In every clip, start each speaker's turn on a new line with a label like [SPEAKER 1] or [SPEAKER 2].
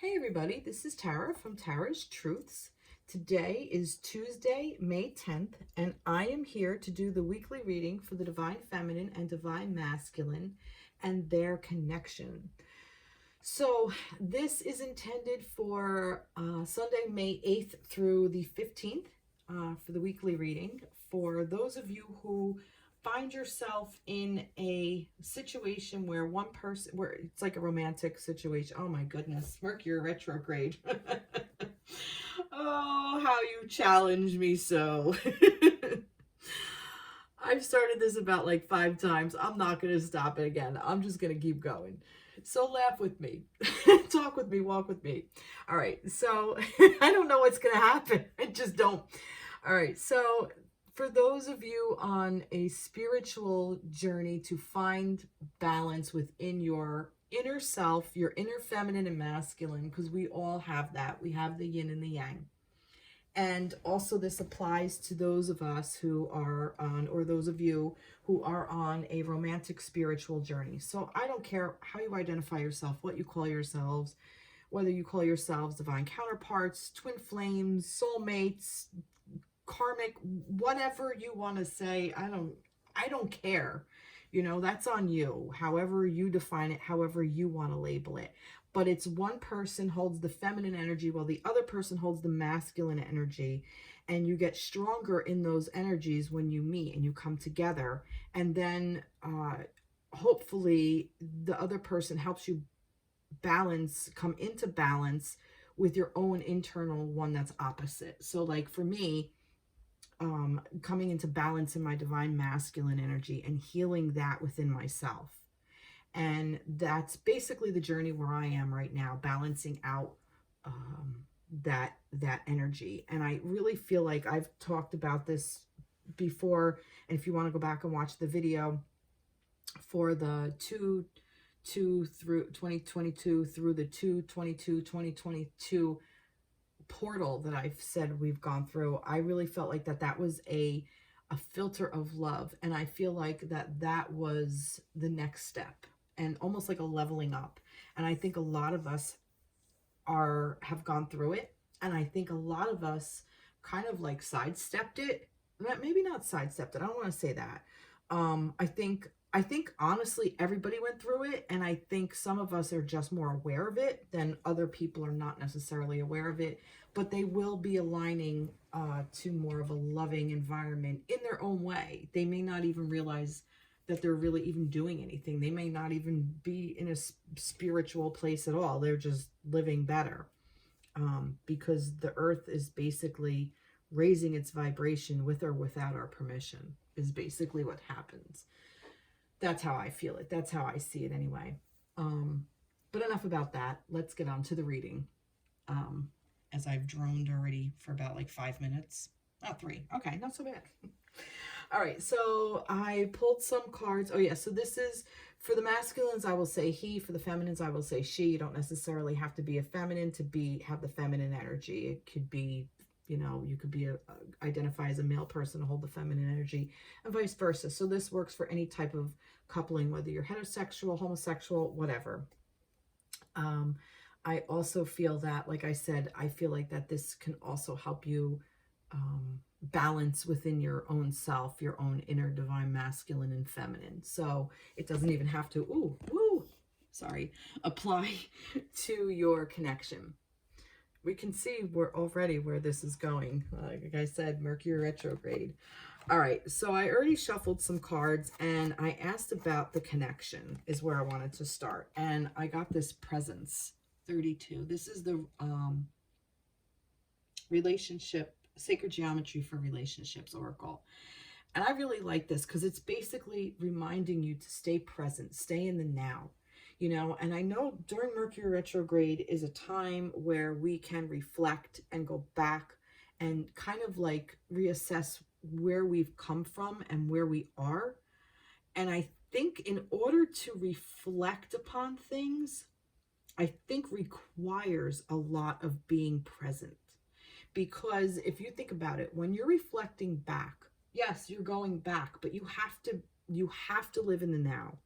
[SPEAKER 1] Hey everybody, this is Tara from Tara's Truths. Today is Tuesday, May 10th, and I am here to do the weekly reading for the Divine Feminine and Divine Masculine and their connection. So this is intended for Sunday, May 8th through the 15th for the weekly reading. For those of you who find yourself in a situation where where it's like a romantic situation. Oh my goodness, Mercury retrograde. Oh, how you challenge me so. I've started this about like 5 times. I'm not going to stop it again. I'm just going to keep going. So laugh with me, talk with me, walk with me. All right. So I don't know what's going to happen. I just don't. All right. So for those of you on a spiritual journey to find balance within your inner self, your inner feminine and masculine, because we all have that. We have the yin and the yang. And also this applies to those of us who are on, or those of you who are on a romantic spiritual journey. So I don't care how you identify yourself, what you call yourselves, whether you call yourselves divine counterparts, twin flames, soulmates, karmic, whatever you want to say. I don't care. You know, that's on you. However you define it, however you want to label it. But it's one person holds the feminine energy while the other person holds the masculine energy. And you get stronger in those energies when you meet and you come together. And then hopefully the other person helps you come into balance with your own internal one that's opposite. So like for me, coming into balance in my divine masculine energy and healing that within myself. And that's basically the journey where I am right now, balancing out that energy. And I really feel like I've talked about this before. And if you want to go back and watch the video for the 2 through 2022 through the 2022 portal that I've said we've gone through, I really felt like that was a filter of love. And I feel like that was the next step and almost like a leveling up. And I think a lot of us have gone through it. And I think a lot of us kind of like sidestepped it. Maybe not sidestepped it. I don't want to say that. I think honestly, everybody went through it. And I think some of us are just more aware of it than other people are not necessarily aware of it, but they will be aligning to more of a loving environment in their own way. They may not even realize that they're really even doing anything. They may not even be in a spiritual place at all. They're just living better because the earth is basically raising its vibration with or without our permission is basically what happens. That's how I feel it. That's how I see it anyway. But enough about that. Let's get on to the reading. As I've droned already for about like 5 minutes. Not 3. Okay, not so bad. All right, so I pulled some cards. Oh yeah, so this is for the masculines, I will say he. For the feminines, I will say she. You don't necessarily have to be a feminine to have the feminine energy. It could be, you know, you could be identify as a male person to hold the feminine energy and vice versa. So this works for any type of coupling, whether you're heterosexual, homosexual, whatever. I also feel that, like I said, I feel like that this can also help you balance within your own self, your own inner divine masculine and feminine. So it doesn't even have to, apply to your connection. We can see already where this is going. Like I said, Mercury retrograde. All right, so I already shuffled some cards and I asked about the connection is where I wanted to start. And I got this presence 32. This is the relationship, sacred geometry for relationships oracle. And I really like this because it's basically reminding you to stay present, stay in the now. You know, and I know during Mercury retrograde is a time where we can reflect and go back and kind of like reassess where we've come from and where we are. And I think in order to reflect upon things, I think requires a lot of being present. Because if you think about it, when you're reflecting back, yes, you're going back, but you have to live in the now.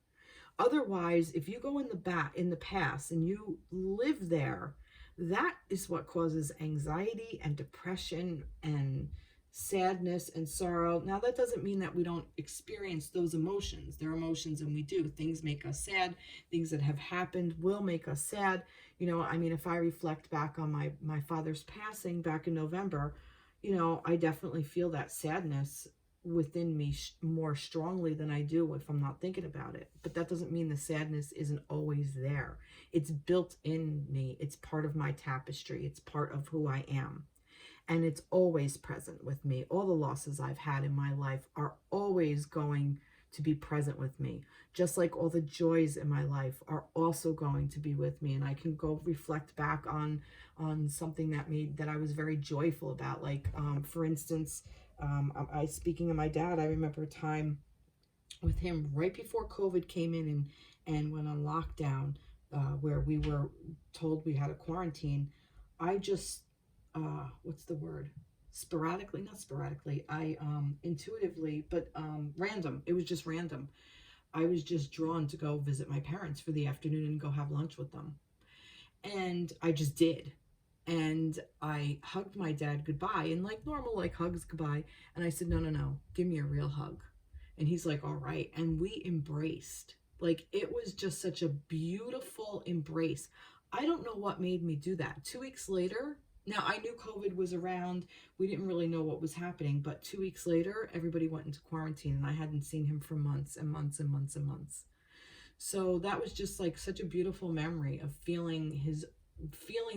[SPEAKER 1] Otherwise, if you go in the past and you live there, that is what causes anxiety and depression and sadness and sorrow. Now, that doesn't mean that we don't experience those emotions. They're emotions, and we do. Things make us sad. Things that have happened will make us sad. You know, I mean, if I reflect back on my father's passing back in November, you know, I definitely feel that sadness within me more strongly than I do if I'm not thinking about it. But that doesn't mean the sadness isn't always there. It's built in me. It's part of my tapestry. It's part of who I am. And it's always present with me. All the losses I've had in my life are always going to be present with me. Just like all the joys in my life are also going to be with me. And I can go reflect back on something that I was very joyful about. Like, for instance, speaking of my dad, I remember a time with him right before COVID came in and went on lockdown, where we were told we had a quarantine. I just, what's the word? Sporadically, not sporadically, intuitively, but random. It was just random. I was just drawn to go visit my parents for the afternoon and go have lunch with them. And I just did. And I hugged my dad goodbye, and like normal, like hugs goodbye. And I said, no, no, no, give me a real hug. And he's like, all right. And we embraced. Like, it was just such a beautiful embrace. I don't know what made me do that. 2 weeks later, now I knew COVID was around. We didn't really know what was happening. But 2 weeks later, everybody went into quarantine, and I hadn't seen him for months and months and months and months. So that was just like such a beautiful memory of feeling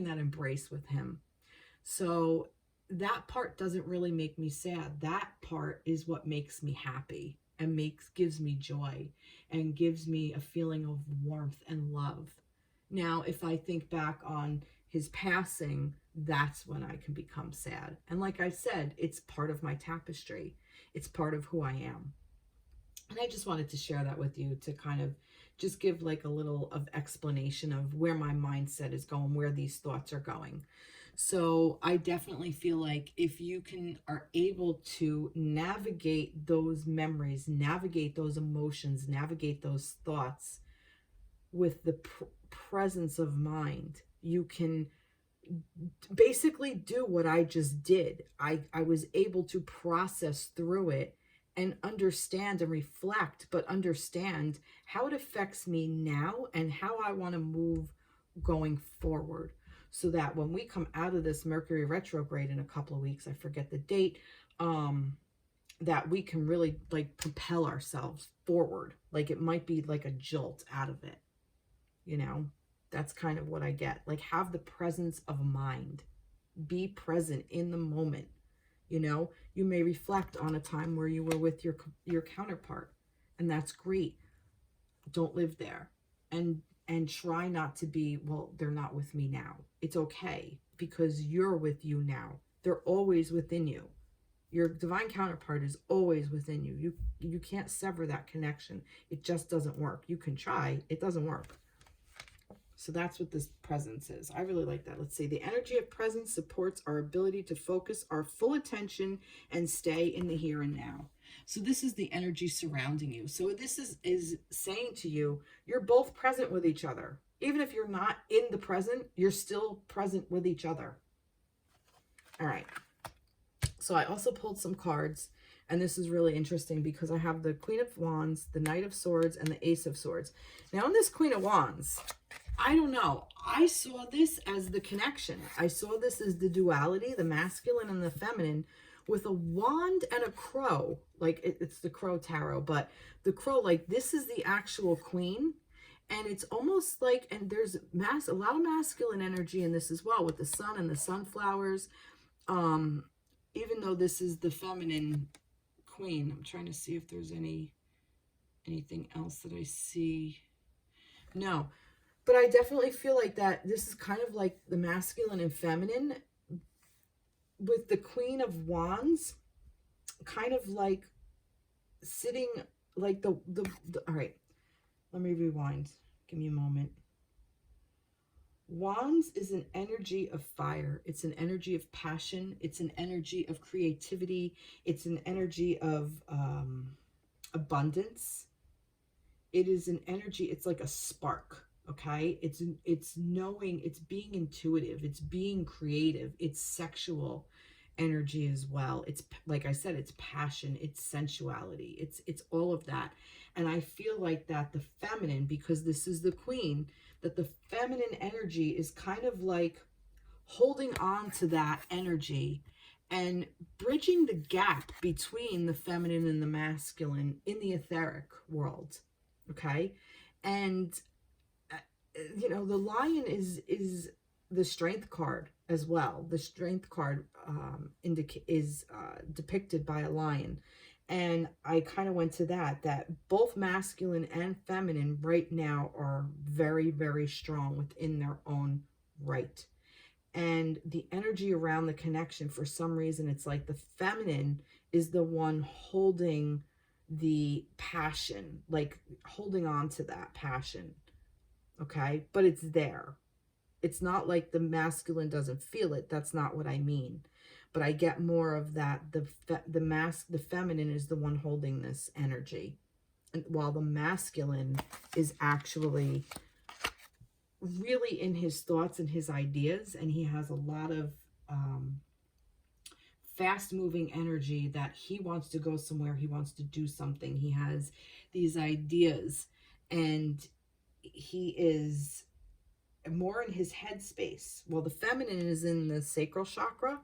[SPEAKER 1] that embrace with him. So that part doesn't really make me sad. That part is what makes me happy and gives me joy and gives me a feeling of warmth and love. Now, if I think back on his passing, that's when I can become sad. And like I said, it's part of my tapestry. It's part of who I am. And I just wanted to share that with you to kind of just give like a little of explanation of where my mindset is going, where these thoughts are going. So I definitely feel like if you are able to navigate those memories, navigate those emotions, navigate those thoughts with the presence of mind, you can basically do what I just did. I was able to process through it and understand and reflect, but understand how it affects me now and how I want to move going forward, so that when we come out of this Mercury retrograde in a couple of weeks, I forget the date, that we can really like propel ourselves forward. Like, it might be like a jolt out of it, you know. That's kind of what I get. Like, have the presence of mind. Be present in the moment. You know, you may reflect on a time where you were with your counterpart, and that's great. Don't live there. And try not to be, well, they're not with me now. It's okay, because you're with you now. They're always within you. Your divine counterpart is always within you. You can't sever that connection. It just doesn't work. You can try. It doesn't work. So that's what this presence is. I really like that. Let's see. The energy of presence supports our ability to focus our full attention and stay in the here and now. So this is the energy surrounding you. So this is saying to you, you're both present with each other. Even if you're not in the present, you're still present with each other. All right. So I also pulled some cards, and this is really interesting because I have the Queen of Wands, the Knight of Swords, and the Ace of Swords. Now, in this Queen of Wands, I don't know. I saw this as the connection. I saw this as the duality, the masculine and the feminine, with a wand and a crow. Like, it's the Crow Tarot, but the crow, like, this is the actual queen. And it's almost like, and there's a lot of masculine energy in this as well, with the sun and the sunflowers. Even though this is the feminine queen, I'm trying to see if there's anything else that I see. No. But I definitely feel like that this is kind of like the masculine and feminine, with the Queen of Wands kind of like sitting like the all right, let me rewind. Give me a moment. Wands is an energy of fire. It's an energy of passion. It's an energy of creativity. It's an energy of abundance. It is an energy, it's like a spark. Okay, it's knowing, it's being intuitive, it's being creative, it's sexual energy as well. It's like I said, it's passion, it's sensuality, it's all of that. And I feel like that the feminine, because this is the queen, that the feminine energy is kind of like holding on to that energy and bridging the gap between the feminine and the masculine in the etheric world. Okay, and the lion is the strength card as well. The strength card is depicted by a lion, and I kind of went to that both masculine and feminine right now are very, very strong within their own right. And the energy around the connection, for some reason, it's like the feminine is the one holding the passion, like holding on to that passion. Okay, but it's there. It's not like the masculine doesn't feel it. That's not what I mean. But I get more of that. The feminine is the one holding this energy, and while the masculine is actually really in his thoughts and his ideas, and he has a lot of fast moving energy that he wants to go somewhere, he wants to do something, he has these ideas, and he is more in his headspace. Well, the feminine is in the sacral chakra.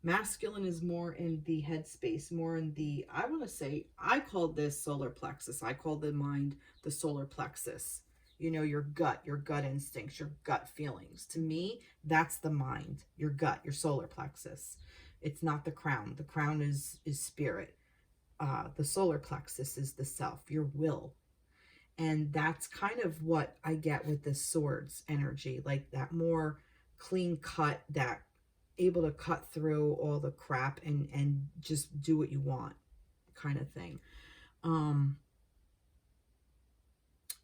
[SPEAKER 1] Masculine is more in the headspace, more in the, I want to say, I call this solar plexus. I call the mind the solar plexus. Your gut instincts, your gut feelings. To me, that's the mind, your gut, your solar plexus. It's not the crown. The crown is spirit. The solar plexus is the self, your will. And that's kind of what I get with this swords energy, like that more clean cut, that able to cut through all the crap and just do what you want kind of thing.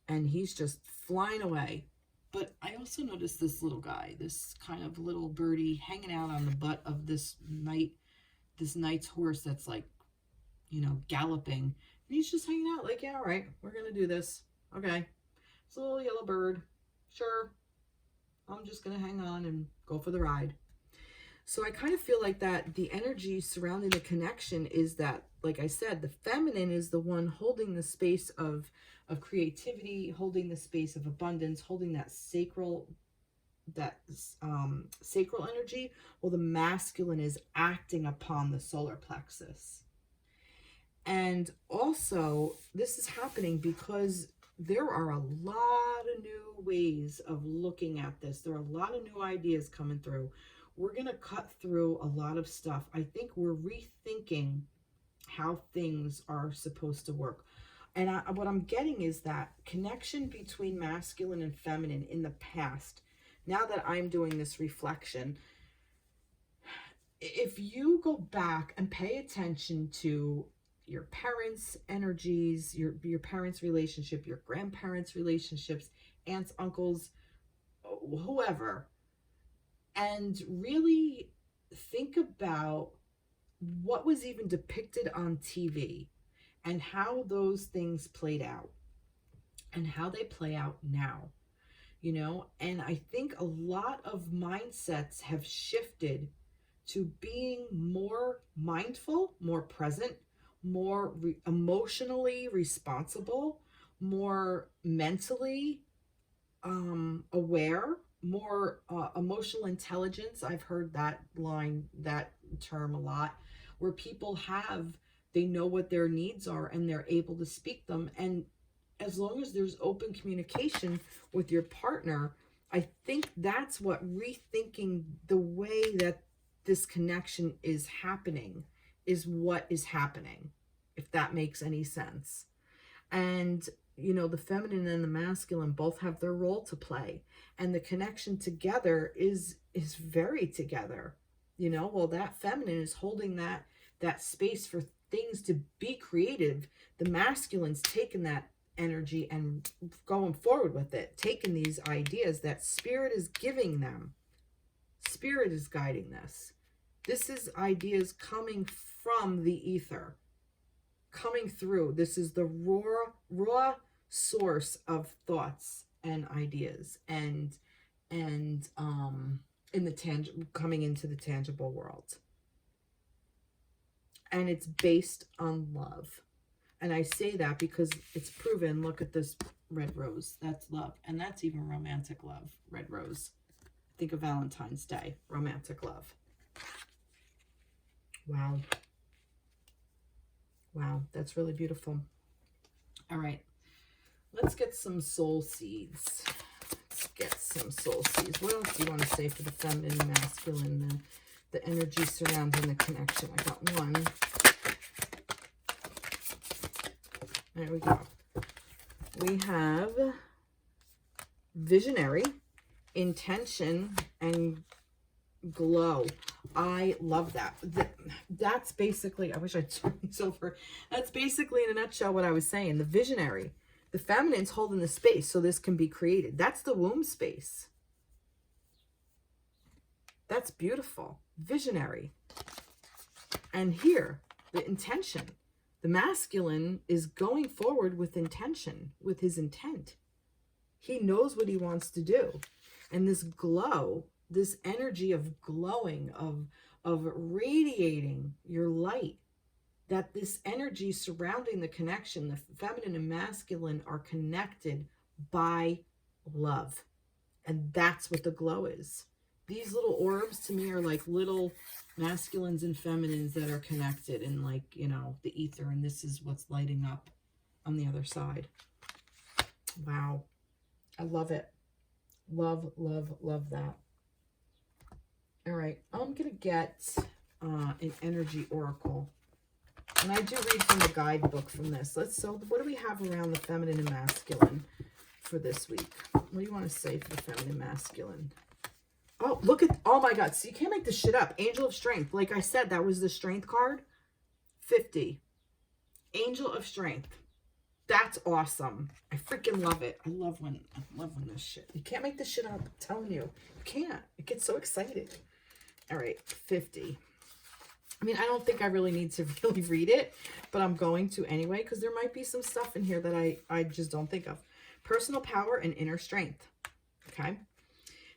[SPEAKER 1] And he's just flying away. But I also noticed this little guy, this kind of little birdie hanging out on the butt of this knight's horse that's like, galloping. And he's just hanging out like, yeah, all right, we're going to do this. Okay. It's a little yellow bird. Sure. I'm just going to hang on and go for the ride. So I kind of feel like that the energy surrounding the connection is that, like I said, the feminine is the one holding the space of creativity, holding the space of abundance, holding that sacral energy, while the masculine is acting upon the solar plexus. And also, this is happening because there are a lot of new ways of looking at this. There are a lot of new ideas coming through. We're going to cut through a lot of stuff. I think we're rethinking how things are supposed to work. And what I'm getting is that connection between masculine and feminine in the past. Now that I'm doing this reflection, if you go back and pay attention to your parents' energies, your parents' relationship, your grandparents' relationships, aunts, uncles, whoever, and really think about what was even depicted on TV and how those things played out and how they play out now, and I think a lot of mindsets have shifted to being more mindful, more present, more emotionally responsible, more mentally aware, more emotional intelligence. I've heard that term a lot, where people they know what their needs are and they're able to speak them. And as long as there's open communication with your partner, I think that's what rethinking the way that this connection is happening is what is happening, if that makes any sense. And the feminine and the masculine both have their role to play, and the connection together is very together. Well, that feminine is holding that space for things to be creative. The masculine's taking that energy and going forward with it, taking these ideas that spirit is giving them. Spirit is guiding this. This is ideas coming from the ether, coming through. This is the raw source of thoughts and ideas and in the coming into the tangible world. And it's based on love. And I say that because it's proven. Look at this red rose. That's love. And that's even romantic love. Red rose. Think of Valentine's Day. Romantic love. Wow. Wow. That's really beautiful. All right. Let's get some soul seeds. Let's get some soul seeds. What else do you want to say for the feminine and masculine? The energy surrounding the connection. I got one. There we go. We have visionary, intention, and glow. I love that. That's basically, I wish I'd turn these over. That's basically in a nutshell what I was saying. The visionary, the feminine's holding the space so this can be created. That's the womb space. That's beautiful. Visionary. And here, the intention. The masculine is going forward with intention, with his intent. He knows what he wants to do. And this glow, this energy of glowing, of radiating your light, that this energy surrounding the connection, the feminine and masculine are connected by love. And that's what the glow is. These little orbs to me are like little masculines and feminines that are connected in, like, you know, the ether. And this is what's lighting up on the other side. Wow. I love it. Love, love, love that. All right. I'm going to get an energy oracle. And I do read from the guidebook from this. So what do we have around the feminine and masculine for this week? What do you want to say for the feminine and masculine? Oh, look at, oh my God. So you can't make this shit up. Angel of Strength. Like I said, that was the strength card. 50. Angel of Strength. That's awesome. I freaking love it. I love when this shit. You can't make this shit up. I'm telling you. You can't. It gets so excited. All right. 50. I mean, I don't think I really need to really read it, but I'm going to anyway, because there might be some stuff in here that I just don't think of. Personal power and inner strength. Okay.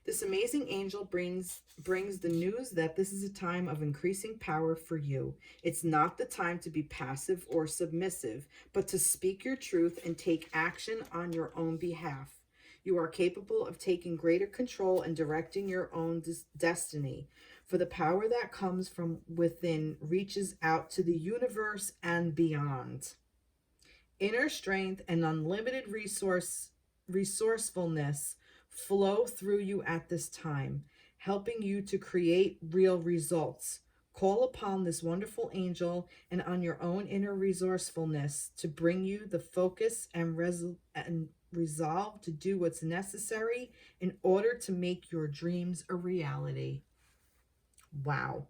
[SPEAKER 1] This amazing angel brings the news that this is a time of increasing power for you. It's not the time to be passive or submissive, but to speak your truth and take action on your own behalf. You are capable of taking greater control and directing your own destiny, for the power that comes from within reaches out to the universe and beyond. Inner strength and unlimited resourcefulness flow through you at this time, helping you to create real results. Call upon this wonderful angel and on your own inner resourcefulness to bring you the focus and resolve to do what's necessary in order to make your dreams a reality. Wow.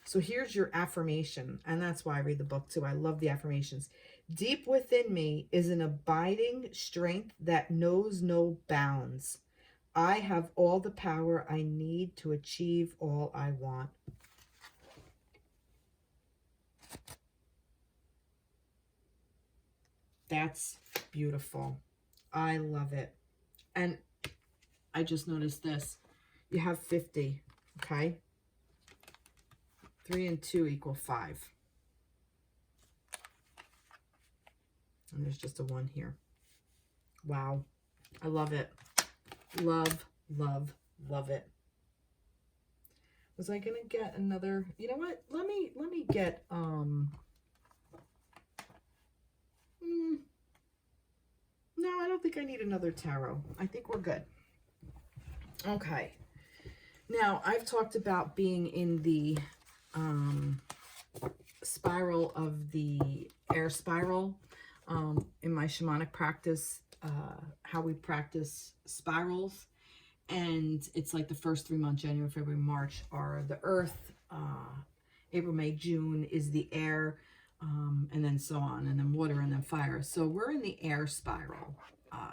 [SPEAKER 1] So here's your affirmation, and that's why I read the book too. I love the affirmations. Deep within me is an abiding strength that knows no bounds. I have all the power I need to achieve all I want. That's beautiful. I love it. And I just noticed this. You have 50, okay? 3 and 2 equal 5. And there's just a 1 here. Wow. I love it. Love, love, love it. Was I going to get another, you know what? Let me get, no, I don't think I need another tarot. I think we're good. Okay. Now, I've talked about being in the spiral of the air spiral in my shamanic practice, how we practice spirals. And it's like the first 3 months, January, February, March, are the earth. April, May, June is the air, and then so on, and then water, and then fire. So we're in the air spiral.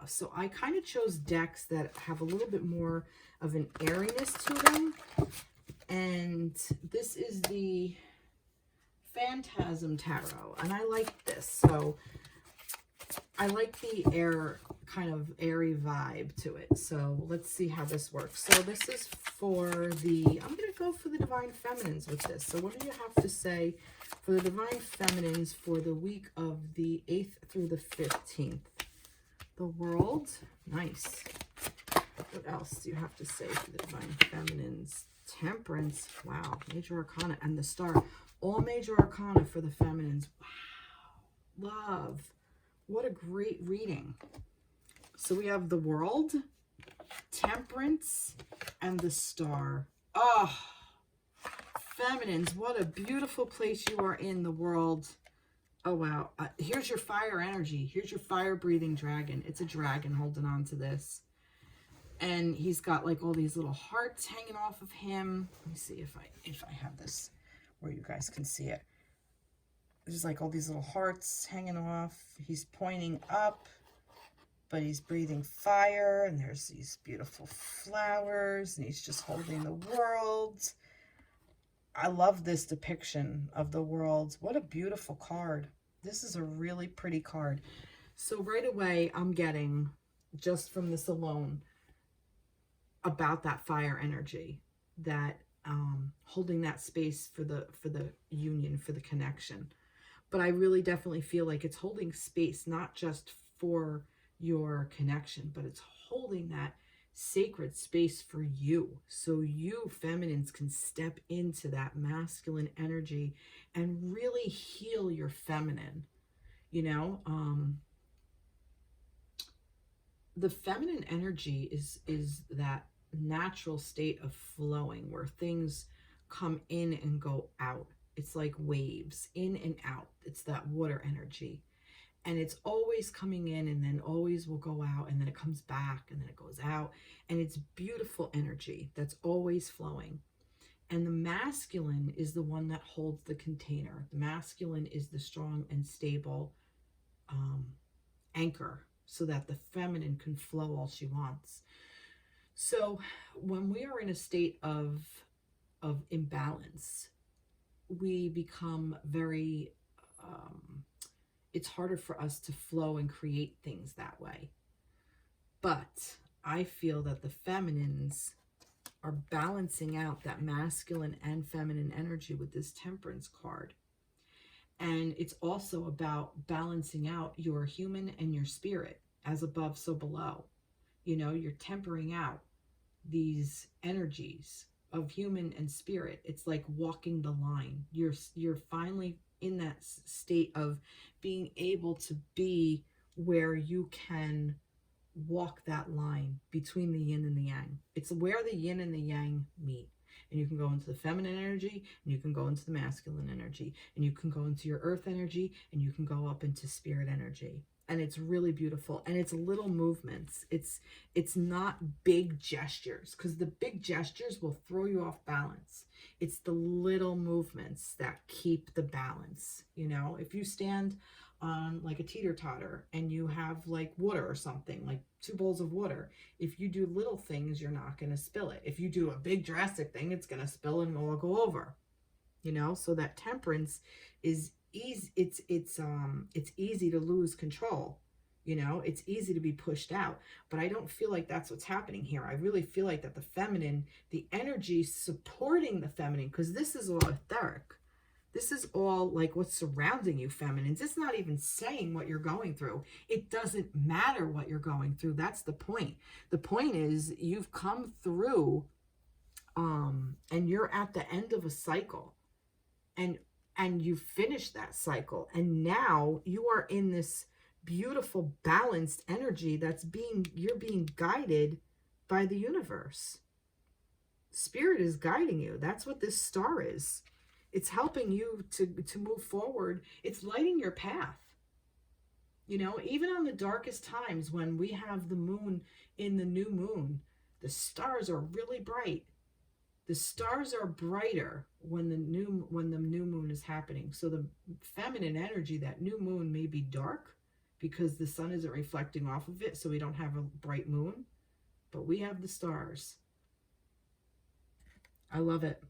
[SPEAKER 1] So I kind of chose decks that have a little bit more of an airiness to them. And this is the Phantasm Tarot, and I like this. So I like the air, kind of airy vibe to it. So let's see how this works. So this is for the, I'm going to go for the Divine Feminines with this. So what do you have to say for the Divine Feminines for the week of the 8th through the 15th? The World. Nice. What else do you have to say for the Divine Feminines? Temperance. Wow. Major Arcana and the Star. All Major Arcana for the Feminines. Wow. Love. What a great reading. So we have the World, Temperance, and the Star. Oh, Feminines, what a beautiful place you are in, the World. Oh, wow. Here's your fire energy. Here's your fire-breathing dragon. It's a dragon holding on to this. And he's got like all these little hearts hanging off of him. Let me see if I have this where you guys can see it. There's like all these little hearts hanging off. He's pointing up, but he's breathing fire. And there's these beautiful flowers. And he's just holding the world. I love this depiction of the world. What a beautiful card. This is a really pretty card. So right away, I'm getting, just from this alone, about that fire energy, that holding that space for the union, for the connection. But I really definitely feel like it's holding space, not just for your connection, but it's holding that sacred space for you. So you feminines can step into that masculine energy and really heal your feminine, you know. The feminine energy is that natural state of flowing where things come in and go out. It's like waves in and out. It's that water energy. And it's always coming in and then always will go out, and then it comes back and then it goes out. And it's beautiful energy that's always flowing. And the masculine is the one that holds the container. The masculine is the strong and stable anchor, so that the feminine can flow all she wants. So when we are in a state of imbalance, we become very, it's harder for us to flow and create things that way. But I feel that the feminines are balancing out that masculine and feminine energy with this Temperance card. And it's also about balancing out your human and your spirit, as above, so below. You know, you're tempering out these energies of human and spirit. It's like walking the line. You're finally in that state of being able to be where you can walk that line between the yin and the yang. It's where the yin and the yang meet. And you can go into the feminine energy, and you can go into the masculine energy, and you can go into your earth energy, and you can go up into spirit energy. And it's really beautiful. And it's little movements. It's not big gestures, because the big gestures will throw you off balance. It's the little movements that keep the balance. You know, if you stand on like a teeter-totter and you have like water or something, like 2 bowls of water, if you do little things, you're not going to spill it. If you do a big drastic thing, it's going to spill and all go over, you know. So that temperance is easy. It's easy to lose control, you know. It's easy to be pushed out, but I don't feel like that's what's happening here. I really feel like that the feminine, the energy supporting the feminine, because this is all etheric. This is all like what's surrounding you, feminines. It's not even saying what you're going through. It doesn't matter what you're going through. That's the point. The point is you've come through and you're at the end of a cycle, and you've finished that cycle. And now you are in this beautiful balanced energy that's you're being guided by the universe. Spirit is guiding you. That's what this star is. It's helping you to move forward. It's lighting your path. You know, even on the darkest times when we have the moon in the new moon, the stars are really bright. The stars are brighter when the new moon is happening. So the feminine energy, that new moon may be dark because the sun isn't reflecting off of it, so we don't have a bright moon, but we have the stars. I love it.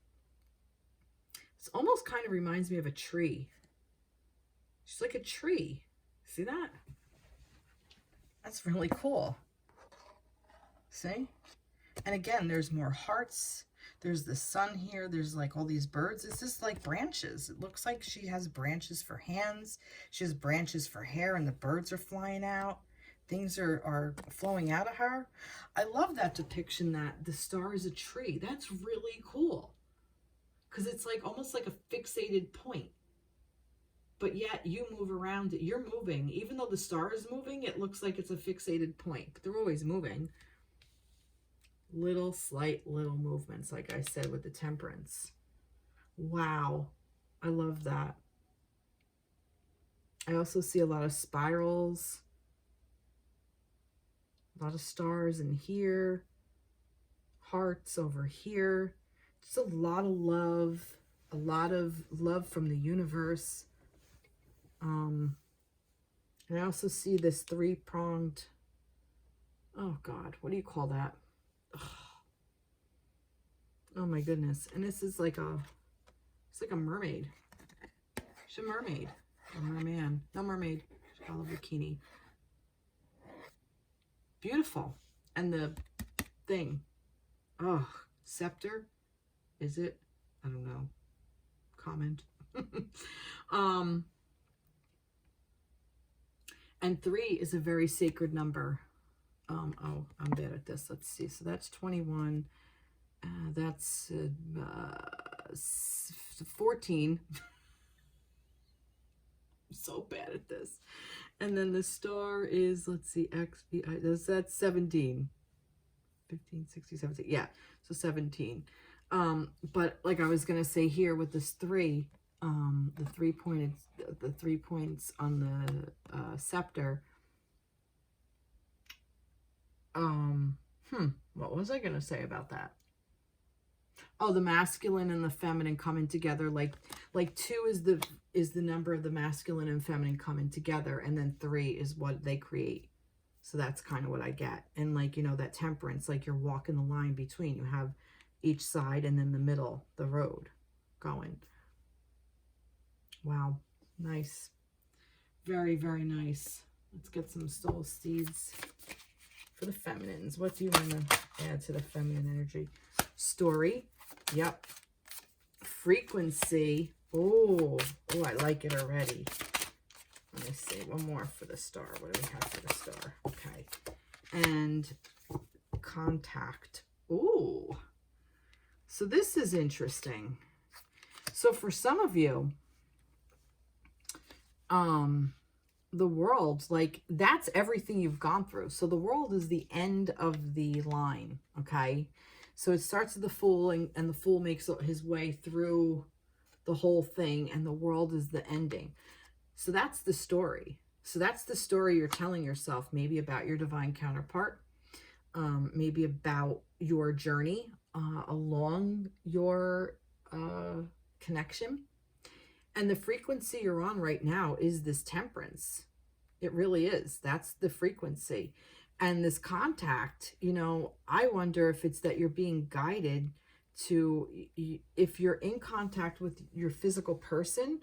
[SPEAKER 1] It almost kind of reminds me of a tree. Just like a tree. See that? That's really cool. See? And again, there's more hearts. There's the sun here. There's like all these birds. It's just like branches. It looks like she has branches for hands. She has branches for hair, and the birds are flying out. Things are flowing out of her. I love that depiction that the star is a tree. That's really cool. Because it's like almost like a fixated point. But yet you move around it. You're moving. Even though the star is moving, it looks like it's a fixated point. But they're always moving. Slight little movements, like I said, with the temperance. Wow. I love that. I also see a lot of spirals. A lot of stars in here. Hearts over here. Just a lot of love. A lot of love from the universe. And I also see this three-pronged, oh God, what do you call that? Oh my goodness. And this is like it's like a mermaid. She's a mermaid. Or merman. No, mermaid. She's got a bikini. Beautiful. And the thing. Oh, scepter. Is it? I don't know. Comment. And 3 is a very sacred number. Oh, I'm bad at this. Let's see. So that's 21. That's 14. I'm so bad at this. And then the star is, let's see, X, B, I, that's 17. 15, 16, 17. Yeah, so 17. But like I was going to say here with this 3, the 3 points on the scepter. What was I going to say about that? Oh, the masculine and the feminine coming together. Like 2 is the number of the masculine and feminine coming together, and then 3 is what they create. So that's kind of what I get. And like, you know, that temperance, like you're walking the line between. You have each side and then the middle, the road going. Wow. Nice. Very, very nice. Let's get some soul seeds for the feminines. What do you want to add to the feminine energy? Story. Yep. Frequency. Oh, I like it already. Let me see. One more for the star. What do we have for the star? Okay. And contact. Oh. So this is interesting. So for some of you, the world, like that's everything you've gone through. So the world is the end of the line. Okay. So it starts with the fool, and the fool makes his way through the whole thing, and the world is the ending. So that's the story. So that's the story you're telling yourself, maybe about your divine counterpart, maybe about your journey along your connection. And the frequency you're on right now is this temperance. It really is. That's the frequency. And this contact, you know, I wonder if it's that you're being guided to, if you're in contact with your physical person,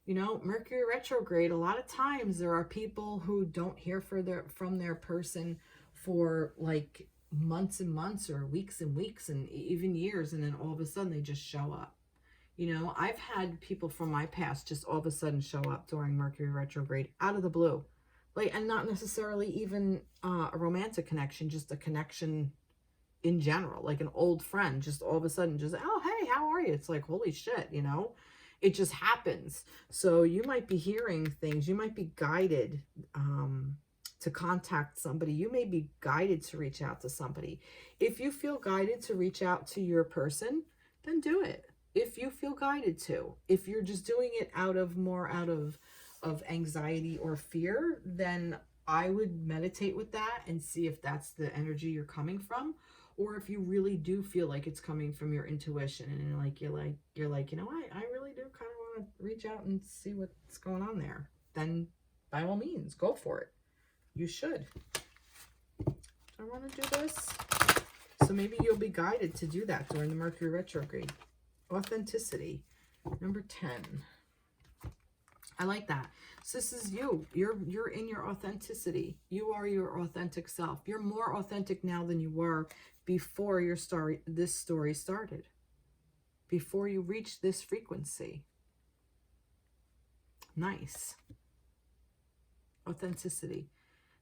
[SPEAKER 1] you know, Mercury retrograde, a lot of times there are people who don't hear from their person for like months and months or weeks and weeks and even years. And then all of a sudden they just show up. You know, I've had people from my past just all of a sudden show up during Mercury retrograde out of the blue. Like, and not necessarily even a romantic connection, just a connection in general, like an old friend, just all of a sudden just, oh, hey, how are you? It's like, holy shit, you know, it just happens. So you might be hearing things. You might be guided to contact somebody. You may be guided to reach out to somebody. If you feel guided to reach out to your person, then do it. If you feel guided to, if you're just doing it out of anxiety or fear, then I would meditate with that and see if that's the energy you're coming from, or if you really do feel like it's coming from your intuition and like you're like, you know, I really do kind of want to reach out and see what's going on there. Then by all means, go for it. You should. Do I want to do this? So maybe you'll be guided to do that during the Mercury retrograde. Authenticity, number 10. I like that. So this is you. You're in your authenticity. You are your authentic self. You're more authentic now than you were before this story started. Before you reached this frequency. Nice. Authenticity.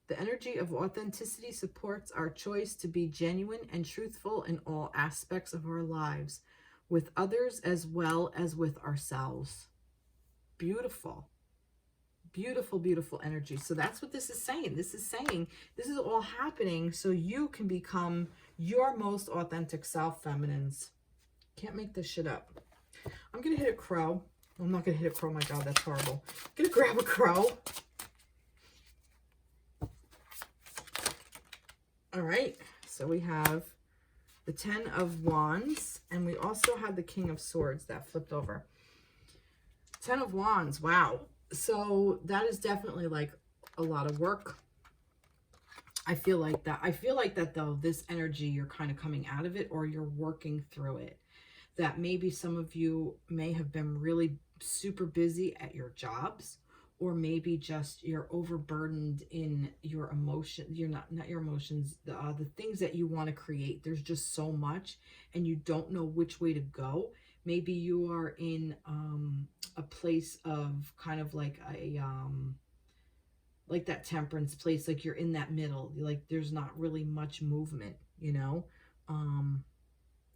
[SPEAKER 1] The energy of authenticity supports our choice to be genuine and truthful in all aspects of our lives, with others as well as with ourselves. Beautiful. Beautiful, beautiful energy. So that's what this is saying. This is saying this is all happening so you can become your most authentic self, feminines. Can't make this shit up. I'm going to hit a crow. I'm not going to hit a crow. My God, that's horrible. I'm going to grab a crow. All right. So we have the 10 of Wands, and we also had the King of Swords that flipped over. 10 of Wands. Wow. So that is definitely like a lot of work. I feel like that though, this energy, you're kind of coming out of it, or you're working through it. That maybe some of you may have been really super busy at your jobs, or maybe just you're overburdened in your emotion. You're not your emotions, the things that you want to create. There's just so much and you don't know which way to go. Maybe you are in a place of kind of like a like that temperance place, like you're in that middle, like there's not really much movement, you know.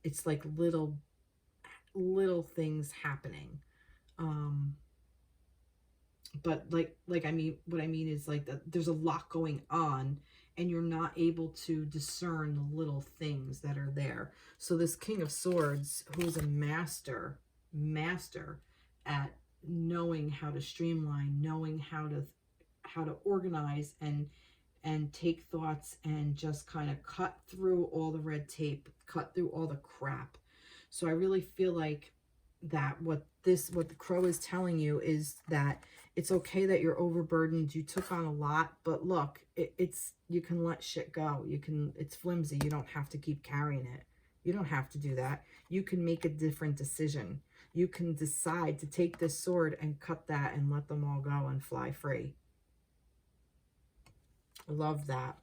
[SPEAKER 1] It's like little things happening, but like I mean, what I mean is like that there's a lot going on and you're not able to discern the little things that are there. So this King of Swords, who is a master at knowing how to streamline, knowing how to organize and take thoughts and just kind of cut through all the red tape, cut through all the crap. So I really feel like that what the crow is telling you is that it's okay that you're overburdened. You took on a lot, but look, it's you can let shit go. It's flimsy. You don't have to keep carrying it. You don't have to do that. You can make a different decision. You can decide to take this sword and cut that and let them all go and fly free. I love that.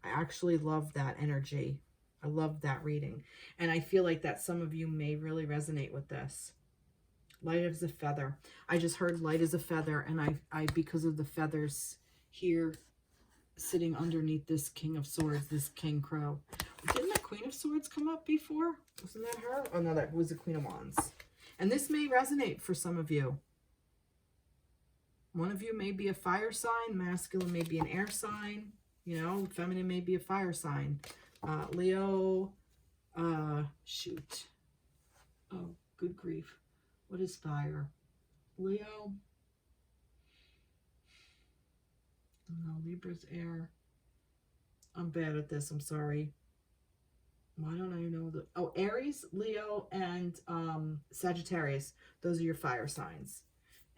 [SPEAKER 1] I actually love that energy. I love that reading. And I feel like that some of you may really resonate with this. Light as a feather. I just heard light as a feather, and I because of the feathers here sitting underneath this King of Swords, this King Crow. Didn't that Queen of Swords come up before? Wasn't that her? Oh no, that was the Queen of Wands. And this may resonate for some of you. One of you may be a fire sign, masculine may be an air sign, you know, feminine may be a fire sign. Leo, shoot. Oh, good grief. What is fire? Leo. No, Libra's air. I'm bad at this. I'm sorry. Why don't I know the... Oh, Aries, Leo, and Sagittarius. Those are your fire signs.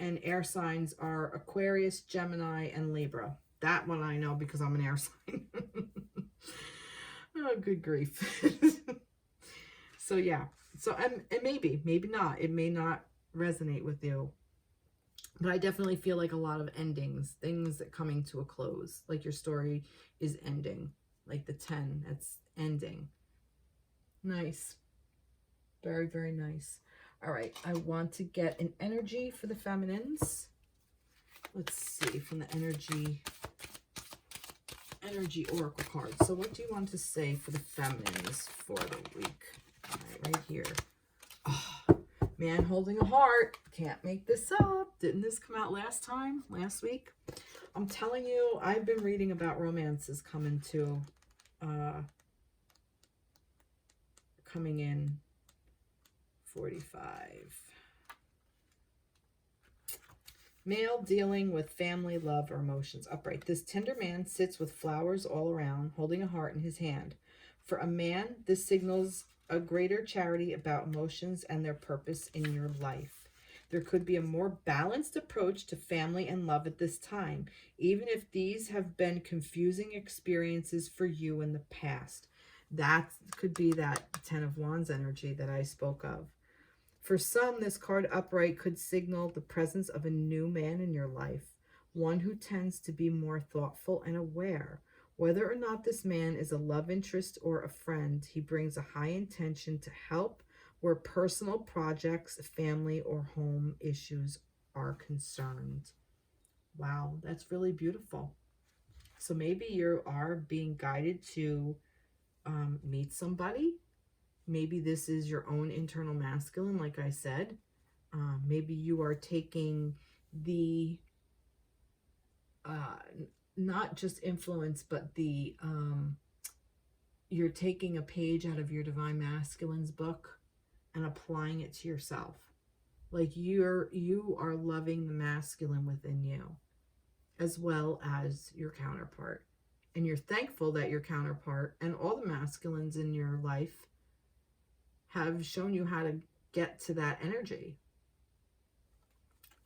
[SPEAKER 1] And air signs are Aquarius, Gemini, and Libra. That one I know because I'm an air sign. Oh, good grief. So, yeah. So, and maybe not. It may not resonate with you. But I definitely feel like a lot of endings, things that coming to a close. Like your story is ending. Like the 10, that's ending. Nice. Very, very nice. All right. I want to get an energy for the feminines. Let's see, from the energy oracle cards. So what do you want to say for the feminines for the week? All right, right here. Oh, man holding a heart. Can't make this up. Didn't this come out last week? I'm telling you, I've been reading about romances coming in 45. Male dealing with family, love, or emotions. Upright. This tender man sits with flowers all around, holding a heart in his hand. For a man, this signals a greater charity about emotions and their purpose in your life. There could be a more balanced approach to family and love at this time, even if these have been confusing experiences for you in the past. That could be that 10 of Wands energy that I spoke of. For some, this card upright could signal the presence of a new man in your life, one who tends to be more thoughtful and aware. Whether or not this man is a love interest or a friend, he brings a high intention to help where personal projects, family, or home issues are concerned. Wow, that's really beautiful. So maybe you are being guided to meet somebody. Maybe this is your own internal masculine, like I said. Maybe you are taking the, not just influence, but the, you're taking a page out of your Divine Masculine's book and applying it to yourself. Like you are loving the masculine within you, as well as your counterpart. And you're thankful that your counterpart and all the masculines in your life have shown you how to get to that energy.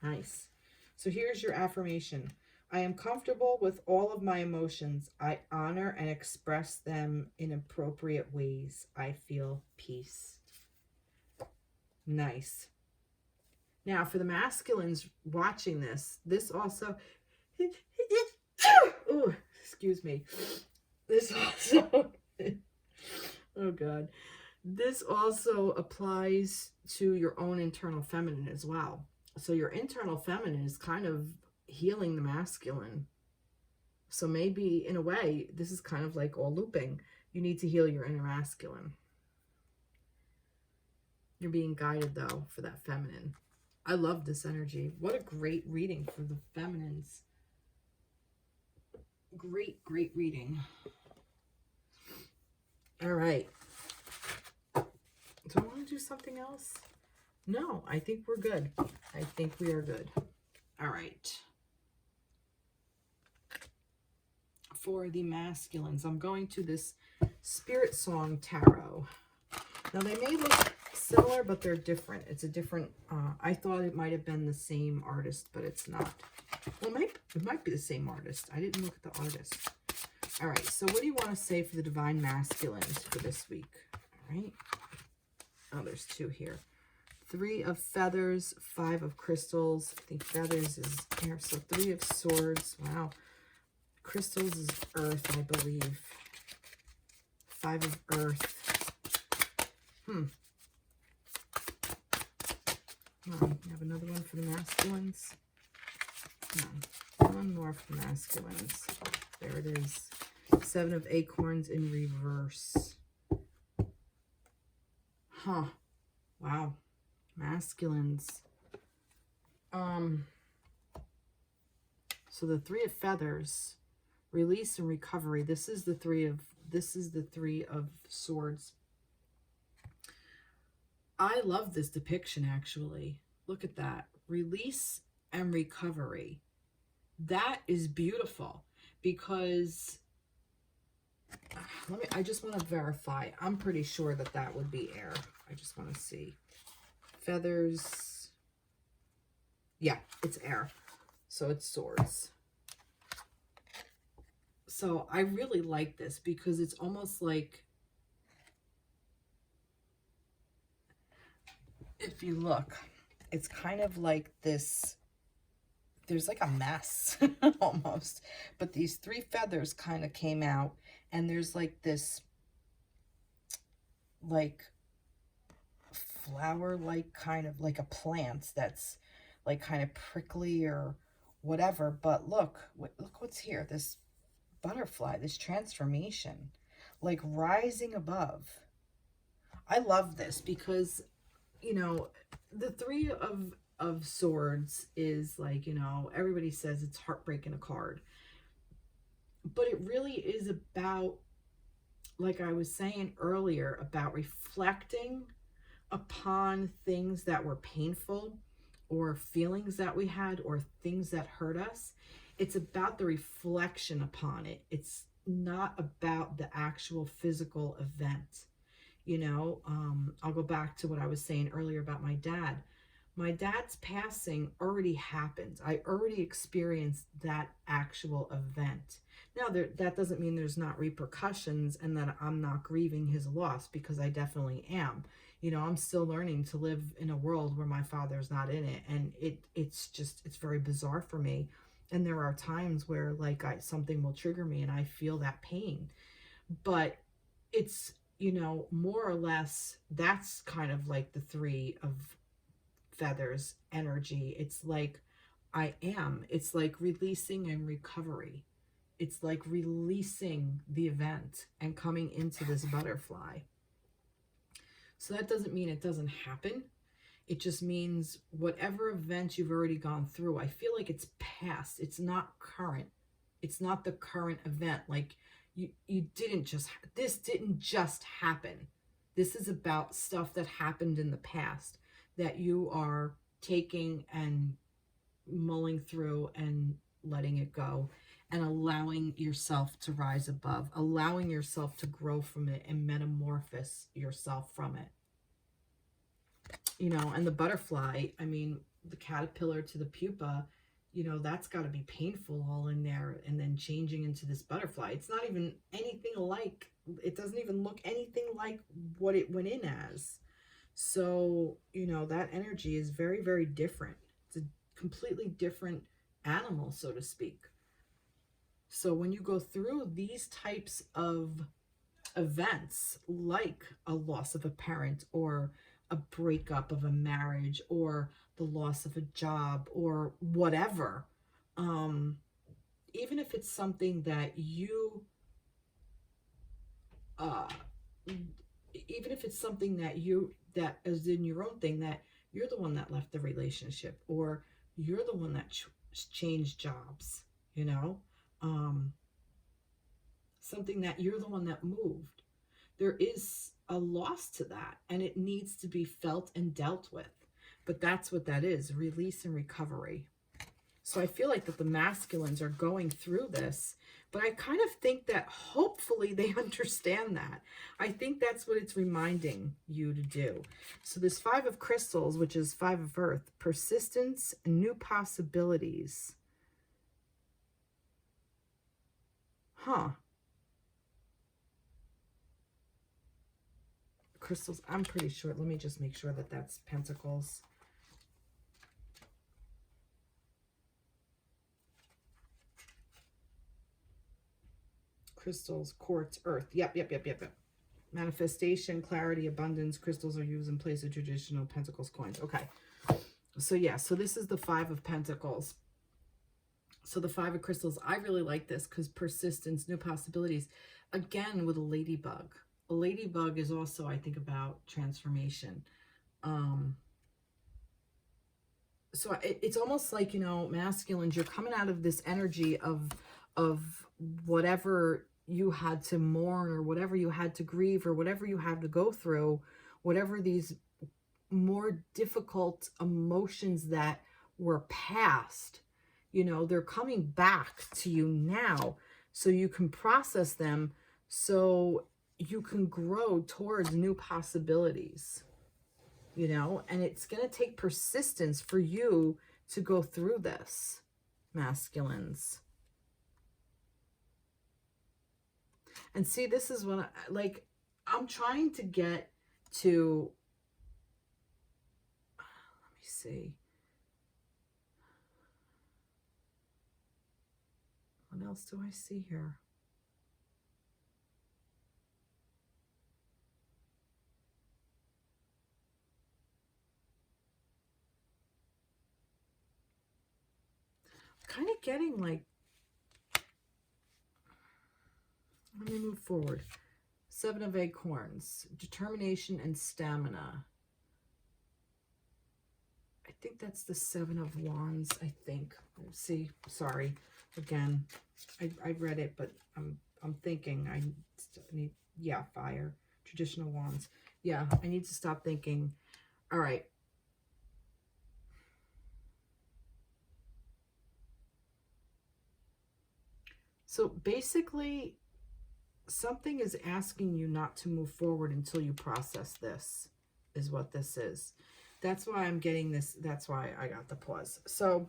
[SPEAKER 1] Nice. So here's your affirmation. I am comfortable with all of my emotions. I honor and express them in appropriate ways. I feel peace. Nice. Now for the masculines watching this also, oh, excuse me. This also, oh God. This also applies to your own internal feminine as well. So your internal feminine is kind of healing the masculine. So maybe in a way, this is kind of like all looping. You need to heal your inner masculine. You're being guided though for that feminine. I love this energy. What a great reading for the feminines. Great, great reading. All right. Do I want to do something else? No, I think we're good. I think we are good. All right. For the masculines, I'm going to this Spirit Song Tarot. Now, they may look similar, but they're different. It's a different, I thought it might have been the same artist, but it's not. Well, it might be the same artist. I didn't look at the artist. All right, so what do you want to say for the Divine Masculines for this week? All right. Oh, there's two here. 3 of Feathers, 5 of Crystals. I think Feathers is air, so 3 of Swords. Wow. Crystals is Earth, I believe. 5 of Earth. Come on, you have another one for the masculines? No, one more for the masculines. There it is. 7 of Acorns in reverse. Huh. Wow. Masculines. So the 3 of Feathers, release and recovery. This is the 3 of Swords. I love this depiction, actually. Look at that. Release and recovery. That is beautiful because I just want to verify. I'm pretty sure that that would be air. I just want to see. Feathers. Yeah, it's air. So it's Swords. So I really like this because it's almost like, if you look, it's kind of like this, there's like a mess almost, but these 3 feathers kind of came out, and there's like this like flower like kind of like a plant that's like kind of prickly or whatever. But look what's here, this butterfly, this transformation, like rising above. I love this because, you know, the 3 of Swords is like, you know, everybody says it's heartbreaking a card, but it really is about, like I was saying earlier, about reflecting upon things that were painful or feelings that we had or things that hurt us. It's about the reflection upon it. It's not about the actual physical event. You know, I'll go back to what I was saying earlier about my dad. My dad's passing already happened. I already experienced that actual event. Now, that doesn't mean there's not repercussions and that I'm not grieving his loss, because I definitely am. You know, I'm still learning to live in a world where my father's not in it. And it's very bizarre for me. And there are times where like something will trigger me and I feel that pain. But it's, you know, more or less, that's kind of like the three of feathers energy. It's like it's like releasing and recovery. It's like releasing the event and coming into this butterfly. So that doesn't mean it doesn't happen. It just means whatever event you've already gone through, I feel like it's past. It's not current. It's not the current event. Like this didn't just happen. This is about stuff that happened in the past that you are taking and mulling through and letting it go and allowing yourself to rise above, allowing yourself to grow from it and metamorphose yourself from it. You know, and the butterfly, I mean, the caterpillar to the pupa, you know, that's got to be painful all in there, and then changing into this butterfly. It's not even anything like, it doesn't even look anything like what it went in as. So, you know, that energy is very, very different. It's a completely different animal, so to speak. So when you go through these types of events, like a loss of a parent or a breakup of a marriage or the loss of a job or whatever, even if it's something that you even if it's something that is in your own thing, that you're the one that left the relationship, or you're the one that changed jobs, you know, something that you're the one that moved, there is a loss to that, and it needs to be felt and dealt with. But that's what that is, release and recovery. So I feel like that the masculines are going through this, but I kind of think that hopefully they understand that. I think that's what it's reminding you to do. So this 5 of crystals, which is 5 of earth, persistence, new possibilities. Huh. Crystals, I'm pretty sure. Let me just make sure that that's pentacles. Crystals, quartz, earth. Yep. Manifestation, clarity, abundance. Crystals are used in place of traditional pentacles coins. Okay. So yeah, so this is the 5 of pentacles. So the 5 of crystals, I really like this because persistence, new possibilities. Again, with a ladybug. A ladybug is also, I think, about transformation. So it's almost like, you know, masculines, you're coming out of this energy of whatever you had to mourn, or whatever you had to grieve, or whatever you had to go through, whatever these more difficult emotions that were past, you know, they're coming back to you now so you can process them, so you can grow towards new possibilities, you know, and it's going to take persistence for you to go through this, masculines. And see, this is when I'm trying to get to, let me see. What else do I see here? Kind of getting like, let me move forward. 7 of acorns, determination and stamina. I think that's the 7 of wands, I think. Let's see, sorry. Again, I read it, but I'm thinking I need, yeah, fire, traditional wands. Yeah, I need to stop thinking. All right. So basically, something is asking you not to move forward until you process this, is what this is. That's why I'm getting this. That's why I got the pause. So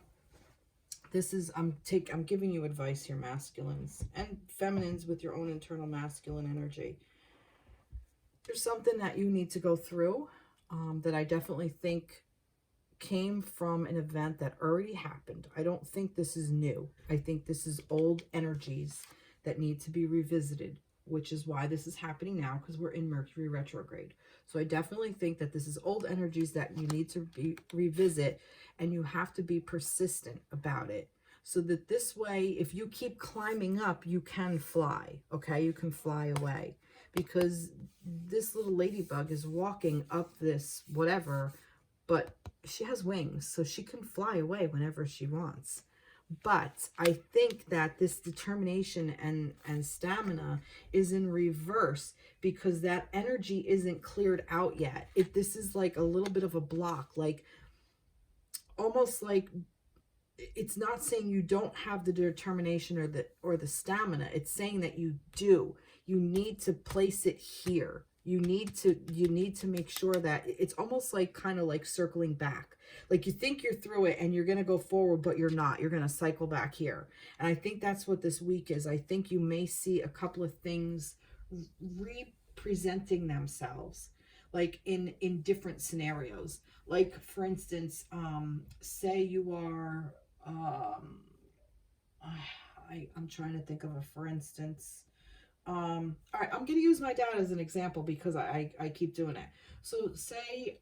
[SPEAKER 1] this is, I'm giving you advice here, masculines and feminines, with your own internal masculine energy. There's something that you need to go through. that I definitely think came from an event that already happened. I don't think this is new. I think this is old energies that need to be revisited, which is why this is happening now, because we're in Mercury retrograde. So I definitely think that this is old energies that you need to revisit, and you have to be persistent about it. So that this way, if you keep climbing up, you can fly, okay? You can fly away. Because this little ladybug is walking up this whatever, but she has wings, so she can fly away whenever she wants. But I think that this determination and stamina is in reverse, because that energy isn't cleared out yet. This is like a little bit of a block, like almost like it's not saying you don't have the determination or the stamina. It's saying that you do. You need to place it here. You need to make sure that it's almost like kind of like circling back. Like you think you're through it and you're going to go forward, but you're not. You're going to cycle back here. And I think that's what this week is. I think you may see a couple of things representing themselves, like in different scenarios. Like for instance, say you are, I'm trying to think of a for instance. All right, I'm going to use my dad as an example because I keep doing it. So say,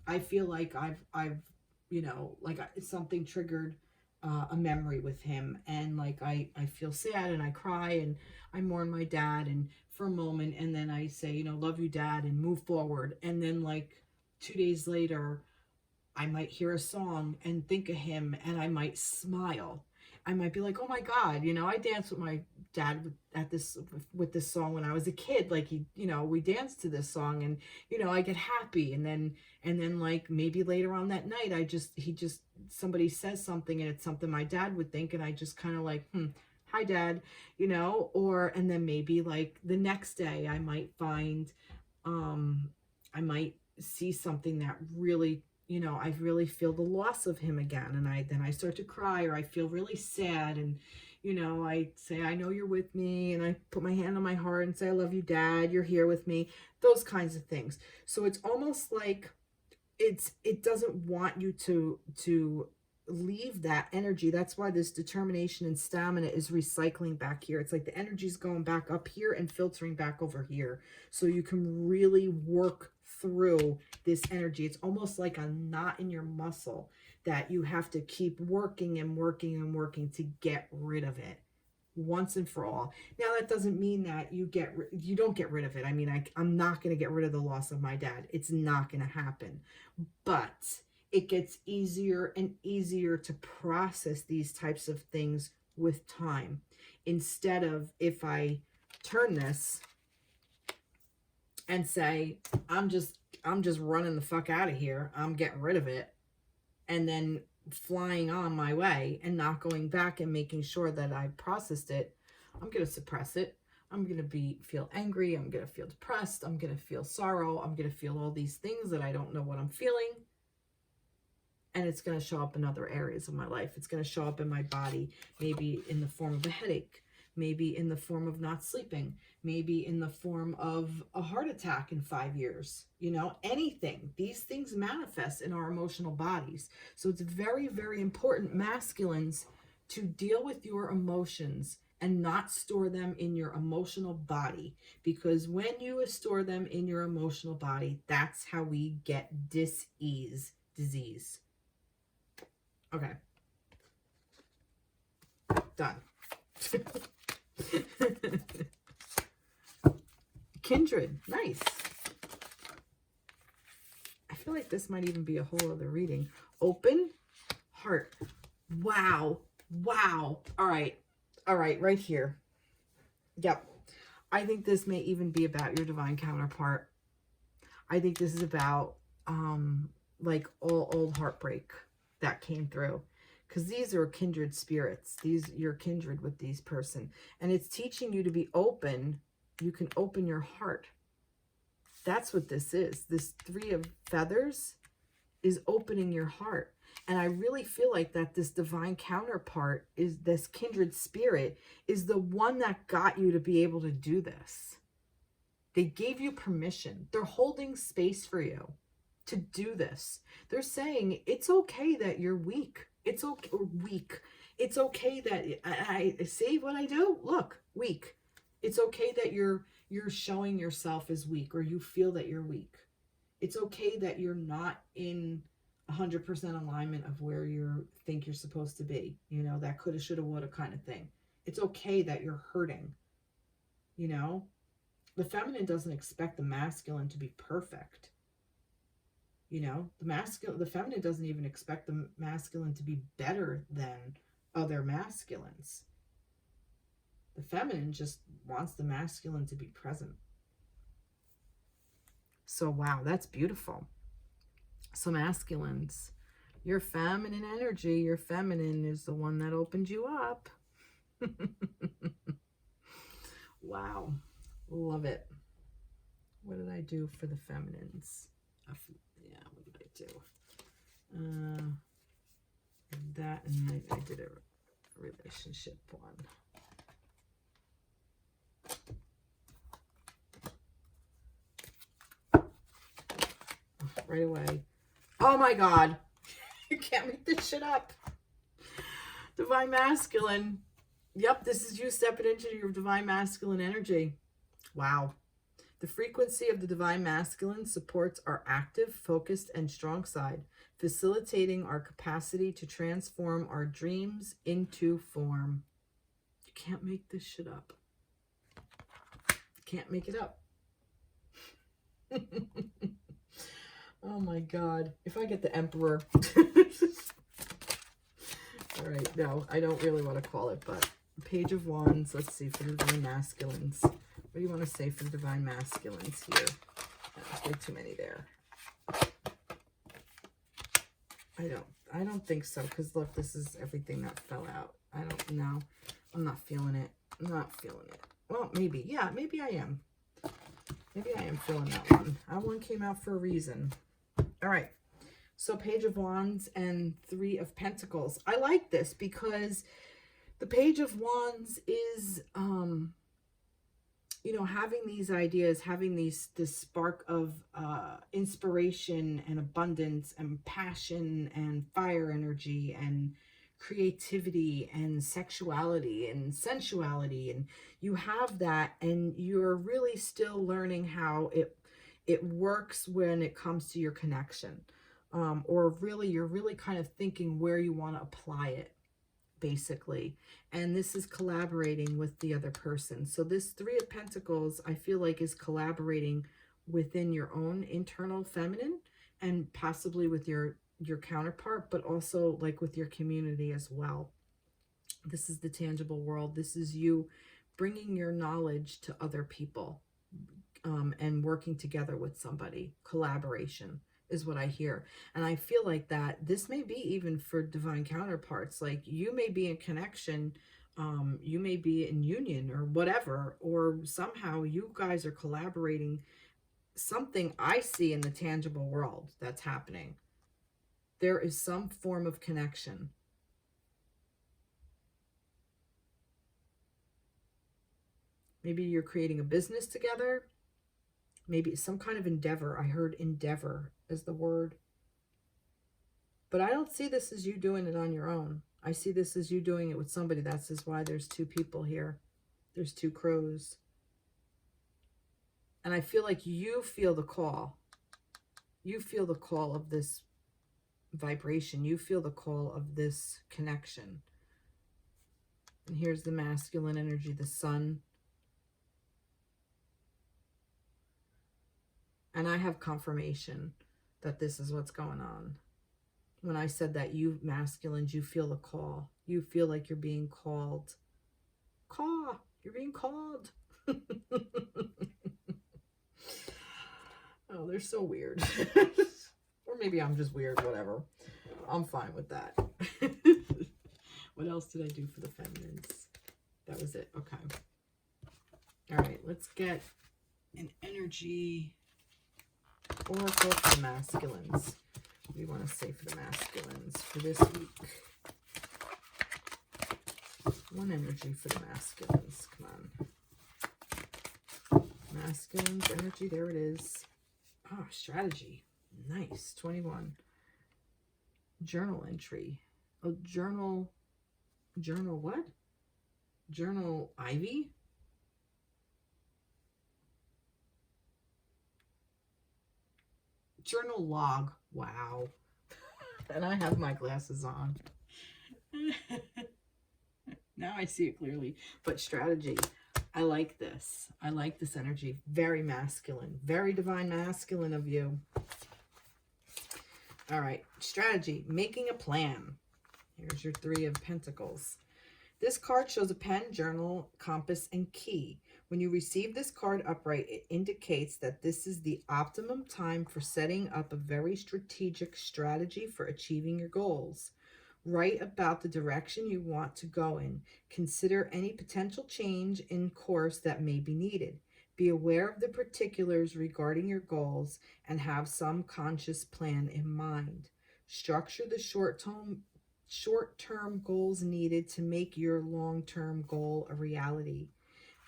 [SPEAKER 1] I feel like I've, you know, like something triggered, a memory with him, and like, I feel sad and I cry and I mourn my dad and for a moment, and then I say, you know, love you, dad, and move forward. And then like 2 days later, I might hear a song and think of him, and I might smile. I might be like, oh my God, you know, I danced with my dad with this song when I was a kid. Like you know, we danced to this song, and, you know, I get happy. And then like maybe later on that night, somebody says something and it's something my dad would think. And I just kind of like, hi dad, you know, and then maybe like the next day I might find, I might see something that really, you know, I really feel the loss of him again. And then I start to cry, or I feel really sad. And, you know, I say, I know you're with me. And I put my hand on my heart and say, I love you, dad. You're here with me. Those kinds of things. So it's almost like it doesn't want you to leave that energy. That's why this determination and stamina is recycling back here. It's like the energy's going back up here and filtering back over here. So you can really work through this energy. It's almost like a knot in your muscle that you have to keep working and working and working to get rid of it once and for all. Now that doesn't mean that you don't get rid of it. I mean, I'm not going to get rid of the loss of my dad. It's not going to happen. But it gets easier and easier to process these types of things with time. Instead of, if I turn this and say, I'm just running the fuck out of here, I'm getting rid of it, and then flying on my way and not going back and making sure that I processed it, I'm going to suppress it. I'm going to feel angry. I'm going to feel depressed. I'm going to feel sorrow. I'm going to feel all these things that I don't know what I'm feeling. And it's going to show up in other areas of my life. It's going to show up in my body, maybe in the form of a headache, maybe in the form of not sleeping, maybe in the form of a heart attack in 5 years, you know, anything. These things manifest in our emotional bodies. So it's very, very important, masculines, to deal with your emotions and not store them in your emotional body. Because when you store them in your emotional body, that's how we get disease. Okay. Done. Kindred. Nice. I feel like this might even be a whole other reading. Open heart. Wow. Wow. All right. Right here. Yep. I think this may even be about your divine counterpart. I think this is about like all old heartbreak that came through, because these are kindred spirits. You're kindred with these person, and it's teaching you to be open. You can open your heart. That's what this is. This 3 of feathers is opening your heart. And I really feel like that this divine counterpart, is this kindred spirit, is the one that got you to be able to do this. They gave you permission. They're holding space for you. to do this. They're saying it's okay that you're weak. It's okay, or weak. It's okay that I see what I do. Look, weak. It's okay that you're showing yourself as weak, or you feel that you're weak. It's okay that you're not in 100% alignment of where you think you're supposed to be. You know, that coulda, shoulda, woulda kind of thing. It's okay that you're hurting. You know, the feminine doesn't expect the masculine to be perfect. You know, the feminine doesn't even expect the masculine to be better than other masculines. The feminine just wants the masculine to be present. So, wow, that's beautiful. So, masculines, your feminine energy, your feminine is the one that opened you up. Wow. Love it. What did I do for the feminines? Yeah, what did I do? That, and I did a relationship one. Right away. Oh my God. You can't make this shit up. Divine Masculine. Yep, this is you stepping into your Divine Masculine energy. Wow. The frequency of the Divine Masculine supports our active, focused, and strong side, facilitating our capacity to transform our dreams into form. You can't make this shit up. You can't make it up. Oh my God. If I get the Emperor. All right, no, I don't really want to call it, but Page of Wands. Let's see, for the Divine Masculines. What do you want to say for the Divine Masculines here? There's way too many there. I don't think so, because look, this is everything that fell out. I don't know. I'm not feeling it. I'm not feeling it. Well, maybe. Yeah, maybe I am. Maybe I am feeling that one. That one came out for a reason. All right. So Page of Wands and Three of Pentacles. I like this because the Page of Wands is, you know, having these ideas, having this spark of inspiration and abundance and passion and fire energy and creativity and sexuality and sensuality. And you have that, and you're really still learning how it works when it comes to your connection. Or really, you're really kind of thinking where you want to apply it, basically. And this is collaborating with the other person. So this Three of Pentacles, I feel like, is collaborating within your own internal feminine and possibly with your counterpart, but also like with your community as well. This is the tangible world. This is you bringing your knowledge to other people, and working together with somebody. Collaboration is what I hear. And I feel like that this may be even for Divine Counterparts. Like, you may be in connection, you may be in union or whatever, or somehow you guys are collaborating. Something I see in the tangible world that's happening. There is some form of connection. Maybe you're creating a business together. Maybe some kind of endeavor. I heard endeavor as the word. But I don't see this as you doing it on your own. I see this as you doing it with somebody. That's just why there's two people here. There's two crows. And I feel like you feel the call. You feel the call of this vibration. You feel the call of this connection. And here's the masculine energy, the sun. And I have confirmation that this is what's going on. When I said that, you masculines, you feel the call. You feel like you're being called. Call. You're being called. Oh, they're so weird. Or maybe I'm just weird, whatever. I'm fine with that. What else did I do for the feminines? That was it. Okay. All right, let's get an energy oracle for the masculines. What do you want to say for the masculines for this week? One energy for the masculines. Come on. Masculine's energy. There it is. Oh, strategy. Nice. 21. Journal entry. Oh, journal what? Journal Ivy? Journal log. Wow. And I have my glasses on. Now I see it clearly. But strategy. I like this. I like this energy. Very masculine. Very divine masculine of you. All right. Strategy. Making a plan. Here's your 3 of Pentacles. This card shows a pen, journal, compass, and key. When you receive this card upright, it indicates that this is the optimum time for setting up a very strategic strategy for achieving your goals. Write about the direction you want to go in. Consider any potential change in course that may be needed. Be aware of the particulars regarding your goals and have some conscious plan in mind. Structure the short-term goals needed to make your long-term goal a reality.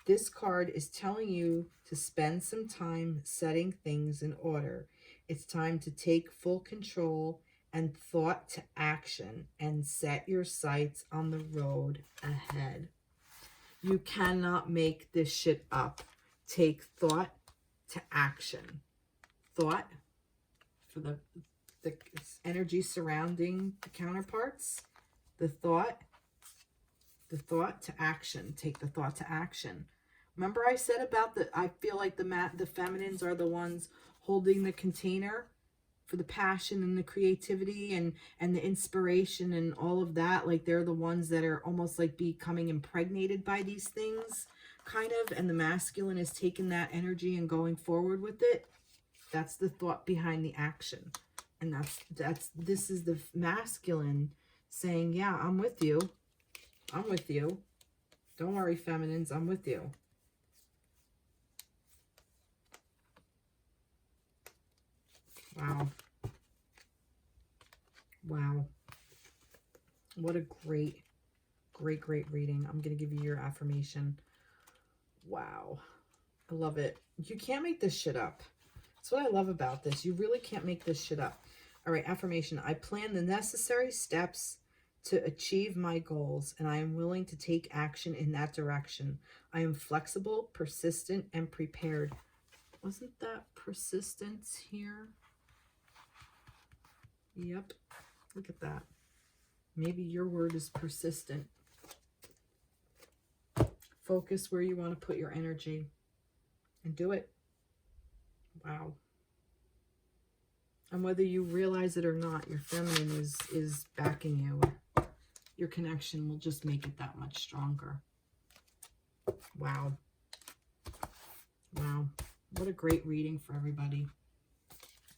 [SPEAKER 1] This card is telling you to spend some time setting things in order. It's time to take full control and thought to action and set your sights on the road ahead. You cannot make this shit up. Take thought to action. Thought for the energy surrounding the counterparts. The thought to action. Take the thought to action. Remember I said about I feel like the feminines are the ones holding the container for the passion and the creativity and the inspiration and all of that. Like they're the ones that are almost like becoming impregnated by these things, kind of. And the masculine is taking that energy and going forward with it. That's the thought behind the action. And this is the masculine saying, yeah, I'm with you. I'm with you. Don't worry, feminines, I'm with you. Wow. Wow. What a great reading. I'm going to give you your affirmation. Wow. I love it. You can't make this shit up. That's what I love about this. You really can't make this shit up. All right, affirmation. I plan the necessary steps to achieve my goals, and I am willing to take action in that direction. I am flexible, persistent, and prepared. Wasn't that persistence here? Yep. Look at that. Maybe your word is persistent. Focus where you want to put your energy and do it. Wow. And whether you realize it or not, your feminine is backing you. Your connection will just make it that much stronger. Wow. Wow. What a great reading for everybody.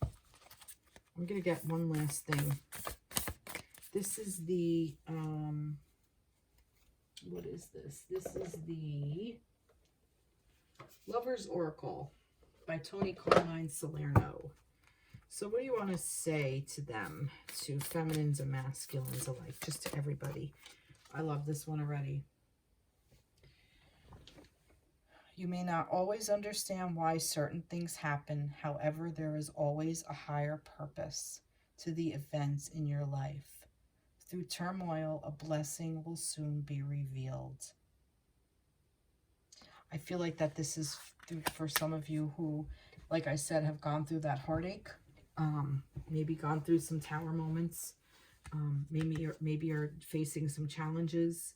[SPEAKER 1] I'm going to get one last thing. This is the, what is this? This is the Lover's Oracle by Tony Carmine Salerno. So what do you want to say to them, to feminines and masculines alike, just to everybody? I love this one already. You may not always understand why certain things happen. However, there is always a higher purpose to the events in your life. Through turmoil, a blessing will soon be revealed. I feel like that this is for some of you who, like I said, have gone through that heartache. Maybe gone through some tower moments. Maybe you're facing some challenges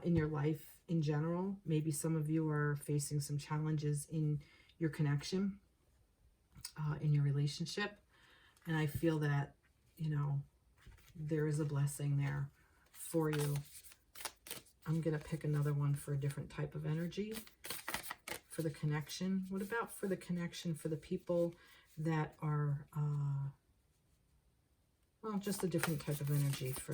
[SPEAKER 1] in your life in general. Maybe some of you are facing some challenges in your connection, in your relationship. And I feel that, you know, there is a blessing there for you. I'm going to pick another one for a different type of energy. For the connection. What about for the connection for the people that are, well, just a different type of energy for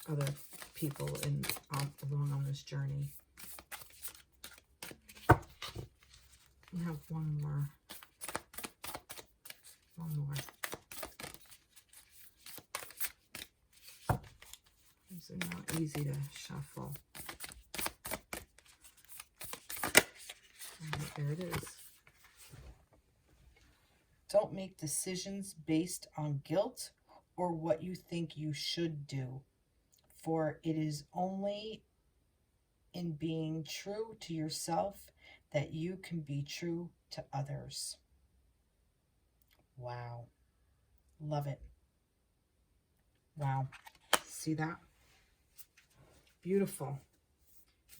[SPEAKER 1] other people along on this journey. We have one more. One more. These are not easy to shuffle. All right, there it is. Don't make decisions based on guilt or what you think you should do, for it is only in being true to yourself that you can be true to others. Wow. Love it. Wow. See that? Beautiful.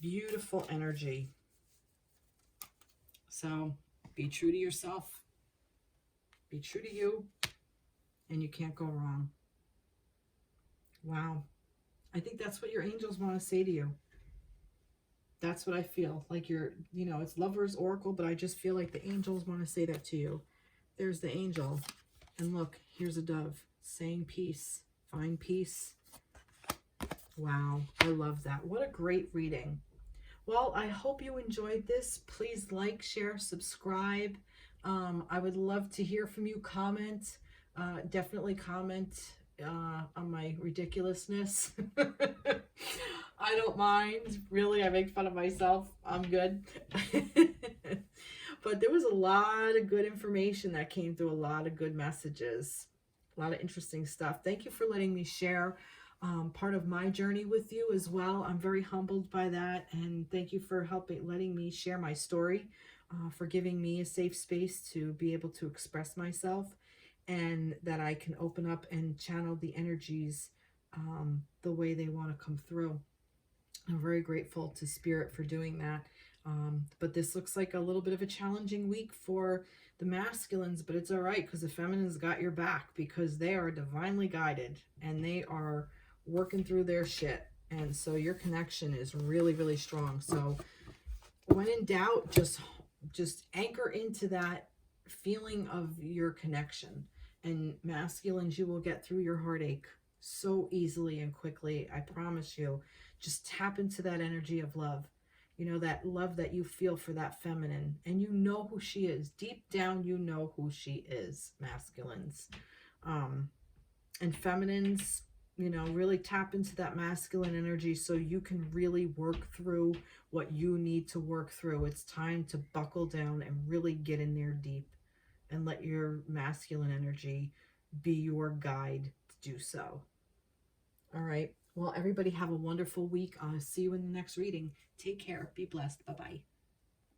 [SPEAKER 1] Beautiful energy. So be true to yourself. Be true to you. And you can't go wrong. Wow. I think that's what your angels want to say to you. That's what I feel. Like it's Lover's Oracle, but I just feel like the angels want to say that to you. There's the angel. And look, here's a dove saying peace. Find peace. Wow. I love that. What a great reading. Well, I hope you enjoyed this. Please like, share, subscribe. I would love to hear from you. Comment. Definitely comment on my ridiculousness. I don't mind. Really, I make fun of myself. I'm good. But there was a lot of good information that came through, a lot of good messages, a lot of interesting stuff. Thank you for letting me share part of my journey with you as well. I'm very humbled by that, and thank you for letting me share my story, for giving me a safe space to be able to express myself, and that I can open up and channel the energies the way they want to come through. I'm very grateful to Spirit for doing that. But this looks like a little bit of a challenging week for the masculines, but it's all right, because the feminines got your back, because they are divinely guided and they are working through their shit. And so your connection is really, really strong. So when in doubt, just anchor into that feeling of your connection. And masculines, you will get through your heartache so easily and quickly. I promise you. Just tap into that energy of love. You know, that love that you feel for that feminine. And you know who she is. Deep down, you know who she is, masculines. And feminines, really tap into that masculine energy so you can really work through what you need to work through. It's time to buckle down and really get in there deep and let your masculine energy be your guide to do so. All right. Well, everybody have a wonderful week. I'll see you in the next reading. Take care. Be blessed. Bye-bye.